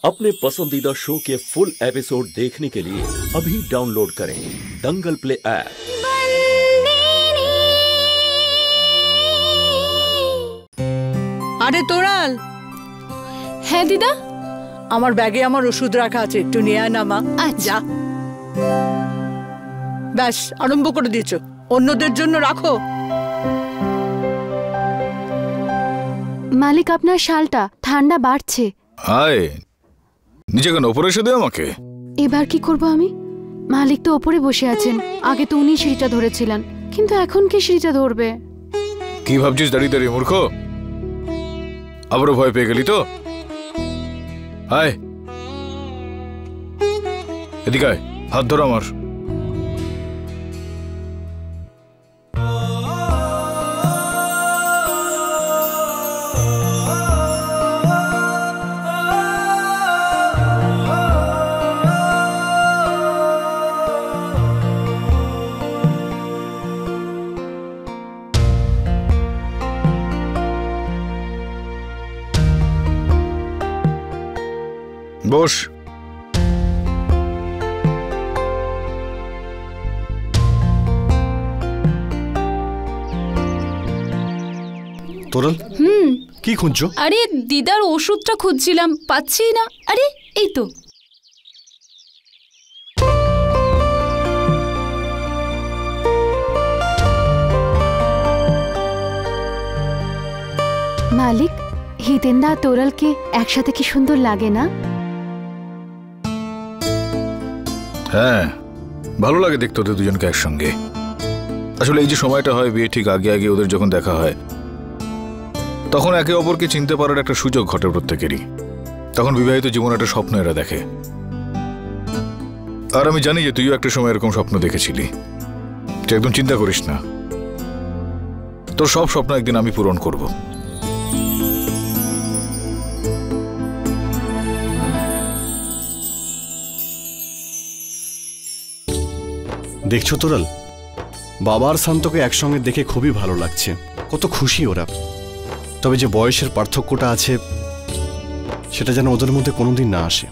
अपने पसंदीदा शो के फुल एपिसोड देखने के लिए अभी डाउनलोड करें दंगल प्ले ऐप। আরে তোরাল, হ্যাঁ দিদা, আমার ব্যাগে আমার ওষুধ রাখা আছে, একটু নিয়ে আয় না মা। আচ্ছা। ব্যাস আরম্ভ করে দিয়েছো, অন্যদের জন্য রাখো। মালিক, আপনার শালটা ঠান্ডা বাড়ছে। হায়, নিচে কেন, উপরে এসে দে আমাকে। এবার কি করব আমি? মালিক তো ওপরে বসে আছেন, আগে তো উনি সিঁড়িটা ধরেছিলেন, কিন্তু এখন কে সিঁড়িটা ধরবে? কি ভাবছিস দাঁড়িয়ে দাঁড়িয়ে মূর্খ? আবারও ভয় পেয়ে গেলি তো? হায়, এদিকে আয়, হাত ধরো আমার। বস। তোরাল, কি খুঁজছো? আরে দিদার ওষুধটা খুঁজছিলাম, পাচ্ছি না। আরে এই তো। মালিক, হিতেন্দা তোরালকে একসাথে কি সুন্দর লাগে না? হ্যাঁ, ভালো লাগে দেখতে ওদের দুজনকে একসঙ্গে। আসলে এই যে সময়টা হয় বিয়ে ঠিক আগে আগে ওদের যখন দেখা হয়, তখন একে অপরকে চিনতে পারার একটা সুযোগ ঘটে প্রত্যেকেরই। তখন বিবাহিত জীবন একটা স্বপ্ন এরা দেখে। আর আমি জানি যে তুইও একটা সময় এরকম স্বপ্ন দেখেছিলি। তুই একদম চিন্তা করিস না, তোর সব স্বপ্ন একদিন আমি পূরণ করব। দেখছো তোরাল, বাবা আর শান্তকে একসঙ্গে দেখে খুবই ভালো লাগছে, কত খুশি ওরা। তবে যে বয়সের পার্থক্যটা আছে, সেটা যেন ওদের মধ্যে কোনোদিন না আসে।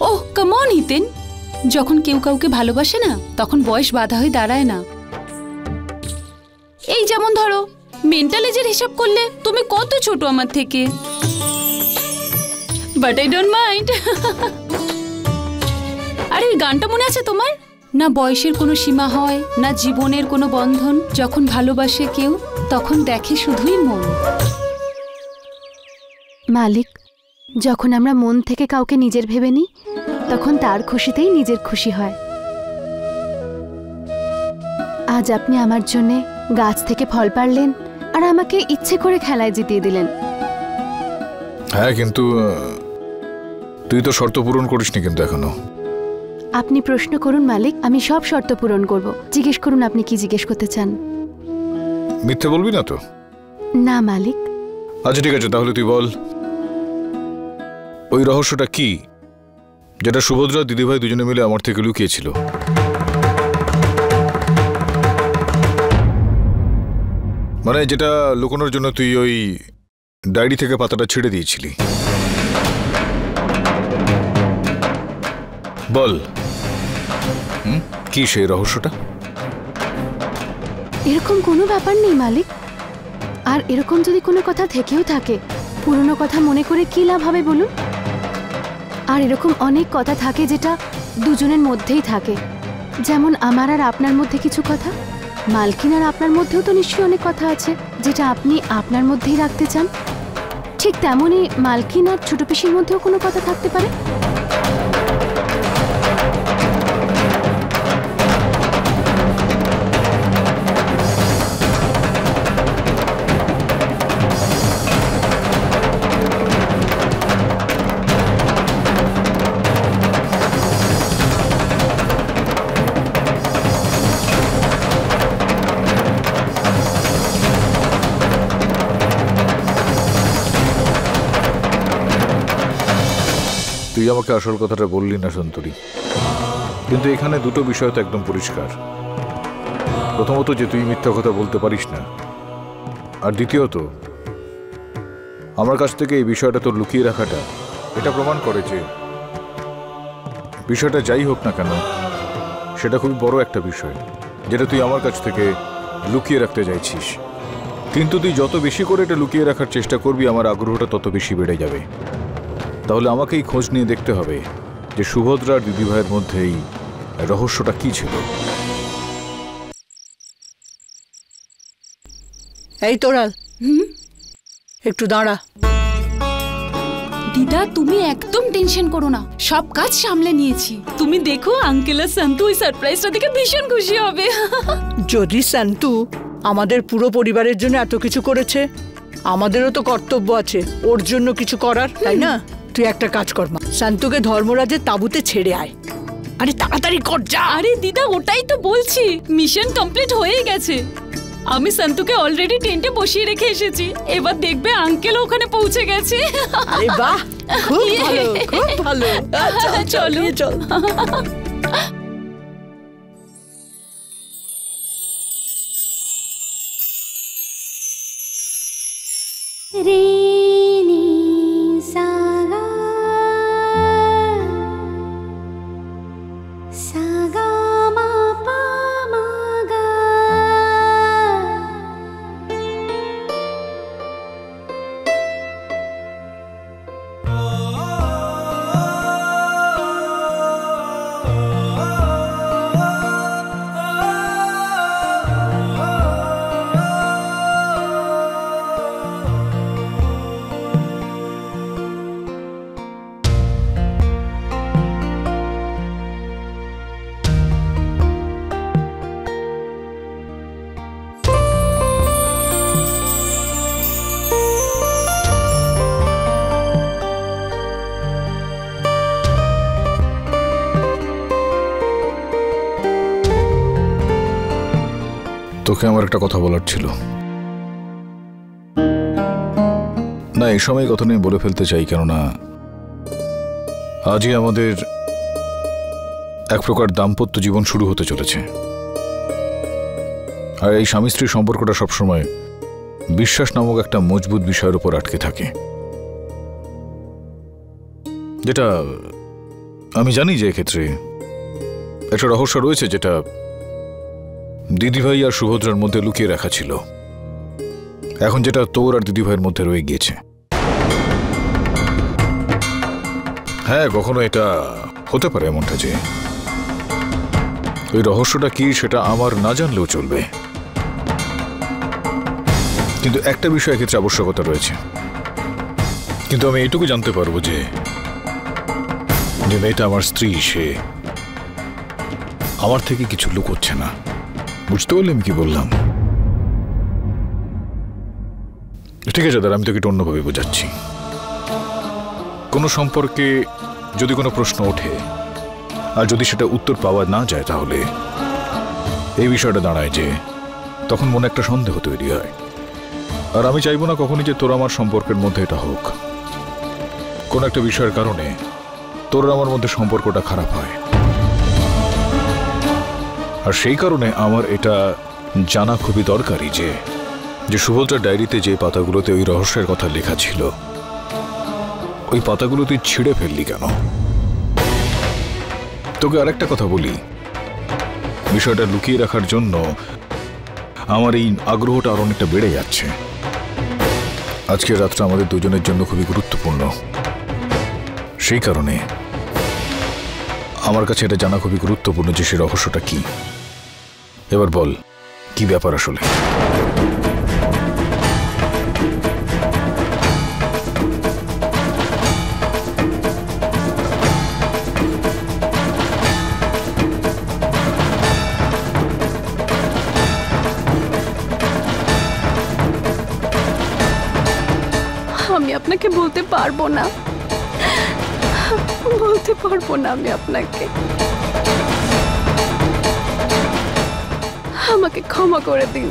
ওহ কাম অন হিতেন, যখন কেউ কাউকে ভালোবাসে না, তখন বয়স বাধা হয়ে দাঁড়ায় না। এই যেমন ধরো, মেন্টাল এজের হিসাব করলে তুমি কত ছোট আমার থেকে, বাট আই ডোন্ট মাইন্ড। আরে ওই গানটা মনে আছে তোমার? না বয়সের কোনো সীমা হয়, না জীবনের কোনো বন্ধন। যখন ভালোবাসে কেউ, তখন দেখে শুধুই মন। মালিক, যখন আমরা মন থেকে কাউকে নিজের ভেবে নিই, তখন তার খুশিতেই নিজের খুশি হয়। আজ আপনি আমার জন্যে গাছ থেকে ফল পাড়লেন, আর আমাকে ইচ্ছে করে খেলায় জিতিয়ে দিলেন। হ্যাঁ, কিন্তু তুই তো শর্ত পূরণ করিসনি কিন্তু এখনো। আপনি প্রশ্ন করুন মালিক, আমি সব শর্ত পূরণ করব। জিজ্ঞেস করুন, আপনি কি জিজ্ঞেস করতে চান? মিথ্যে বলবি না তো? না মালিক। আচ্ছা ঠিক আছে, তাহলে তুই বল, ওই রহস্যটা কি যেটা সুভদ্রা দিদিভাই দুজনে মিলে আমার থেকে লুকিয়েছিল? মানে যেটা লুকানোর জন্য তুই ওই ডায়েরি থেকে পাতাটা ছেড়ে দিয়েছিলি। বল, কি সেই রহস্যটা? এরকম কোনো ব্যাপার নেই মালিক। আর এরকম যদি কোনো কথা থেকেও থাকে, পুরনো কথা মনে করে কি লাভ হবে বলুন? আর এরকম অনেক কথা থাকে যেটা দুজনের মধ্যেই থাকে, যেমন আমার আর আপনার মধ্যে কিছু কথা। মালকিন আর আপনার মধ্যেও তো নিশ্চয়ই অনেক কথা আছে যেটা আপনি আপনার মধ্যেই রাখতে চান। ঠিক তেমনই মালকিন আর ছোট পিসির মধ্যেও কোনো কথা থাকতে পারে। তুই আমাকে আসল কথাটা বললি না সন্তরী, কিন্তু এখানে দুটো বিষয় তো একদম পরিষ্কার। প্রথমত যে তুই মিথ্যা কথা বলতে পারিস না, আর দ্বিতীয়ত আমার কাছ থেকে এই বিষয়টা তোর লুকিয়ে রাখাটা এটা প্রমাণ করে যে বিষয়টা যাই হোক না কেন, সেটা খুবই বড় একটা বিষয় যেটা তুই আমার কাছ থেকে লুকিয়ে রাখতে চাইছিস। কিন্তু তুই যত বেশি করে এটা লুকিয়ে রাখার চেষ্টা করবি, আমার আগ্রহটা তত বেশি বেড়ে যাবে। তাহলে আমাকেই খোঁজ নিয়ে দেখতে হবে যে সুভদ্রা আর দিদিভাইয়ের মধ্যে এই রহস্যটা কি ছিল। এই তোরাল, একটু দাঁড়া। দিদা তুমি একদম টেনশন করো না, সব কাজ সামলে নিয়েছি। তুমি দেখো আঙ্কেল আর সন্তু ওই সারপ্রাইজটা দেখে ভীষণ খুশি হবে। যদি সন্তু আমাদের পুরো পরিবারের জন্য এত কিছু করেছে, আমাদেরও তো কর্তব্য আছে ওর জন্য কিছু করার, তাই না? তুই একটা কাজ কর মা, সন্তুকে ধর্মরাজের তাঁবুতে ছেড়ে আয়। আরে তাড়াতাড়ি কর যা। আরে দিদা ওটাই তো বলছি, মিশন কমপ্লিট হয়ে গেছে। আমি সন্তুকে অলরেডি টেন্টে বসিয়ে রেখে এসেছি, এবার দেখবে আঙ্কেল ওখানে পৌঁছে গেছে। আরে বাহ, খুব ভালো, খুব ভালো। আচ্ছা চলো চল। তোকে আমার একটা কথা বলার ছিল। না, এই সময় কথা নিয়ে বলে ফেলতে চাই, কেননা আজই আমাদের এক প্রকার দাম্পত্য জীবন শুরু হতে চলেছে। আর এই স্বামী স্ত্রীর সম্পর্কটা সবসময় বিশ্বাস নামক একটা মজবুত বিষয়ের উপর আটকে থাকে, যেটা আমি জানি যে এক্ষেত্রে একটা রহস্য রয়েছে, যেটা দিদিভাই আর সুভদ্রার মধ্যে লুকিয়ে রাখা ছিল, এখন যেটা তোর আর দিদিভাইয়ের মধ্যে রয়ে গিয়েছে। হ্যাঁ, কখনো এটা হতে পারে এমনটা যে ওই রহস্যটা কি সেটা আমার না জানলেও চলবে, কিন্তু একটা বিষয় ক্ষেত্রে আবশ্যকতা রয়েছে। কিন্তু আমি এইটুকু জানতে পারবো যে মেয়েটা আমার স্ত্রী, সে আমার থেকে কিছু লুকোচ্ছে না। বুঝতে পারলে আমি কি বললাম? ঠিক আছে দাদা, আমি তোকে একটু অন্যভাবে বোঝাচ্ছি। কোনো সম্পর্কে যদি কোনো প্রশ্ন ওঠে আর যদি সেটা উত্তর পাওয়া না যায়, তাহলে এই বিষয়টা দাঁড়ায় যে তখন মনে একটা সন্দেহ তৈরি হয়। আর আমি চাইবো না কখনই যে তোর আমার সম্পর্কের মধ্যে এটা হোক, কোনো একটা বিষয়ের কারণে তোর আমার মধ্যে সম্পর্কটা খারাপ হয়। আর সেই কারণে আমার এটা জানা খুবই দরকারি যে সুভদ্রার ডায়েরিতে যে পাতাগুলোতে ওই রহস্যের কথা লেখা ছিল, ওই পাতাগুলো তুই ছিঁড়ে ফেললি কেন? তোকে আরেকটা কথা বলি, বিষয়টা লুকিয়ে রাখার জন্য আমার এই আগ্রহটা আর অনেকটা বেড়ে যাচ্ছে। আজকের রাতটা আমাদের দুজনের জন্য খুবই গুরুত্বপূর্ণ, সেই কারণে আমার কাছে এটা জানা খুবই গুরুত্বপূর্ণ যে সে রহস্যটা কি। এবার বল, কি ব্যাপার আসলে? আমি আপনাকে বলতে পারবো না, আমি আপনাকে। আমাকে ক্ষমা করে দিন।